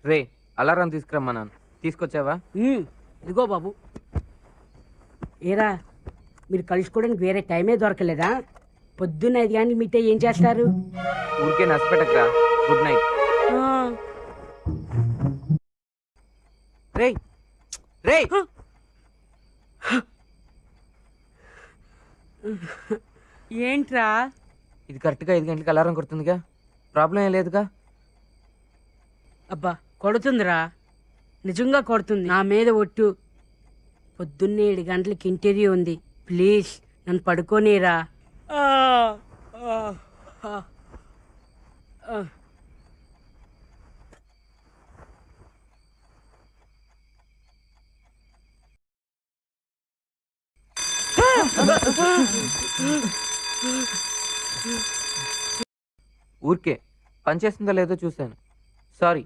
రే alarm తీసుకురమ్మన్నాను, తీసుకొచ్చావా? ఇదిగో బాబు. ఏరా, మీరు కలుసుకోవడానికి వేరే టైమే దొరకలేదా? పొద్దున్న 5 గంటలు మీటే ఏం చేస్తారు? ఊరికే నష్టపెట్టకరా. Good night. రే రే ఏంట్రా? ఇది కరెక్ట్గా 5 గంటలకు అలారం కొడుతుందిగా, ప్రాబ్లం ఏం లేదుగా? అబ్బా కొడుతుందిరా, నిజంగా కొడుతుంది. నా మీద ఒట్టు. పొద్దున్నే 7 గంటలకి ఇంటర్వ్యూ ఉంది. ప్లీజ్ నన్ను పడుకోనీరా. ఊరికే పనిచేస్తుందో లేదో చూశాను, సారీ.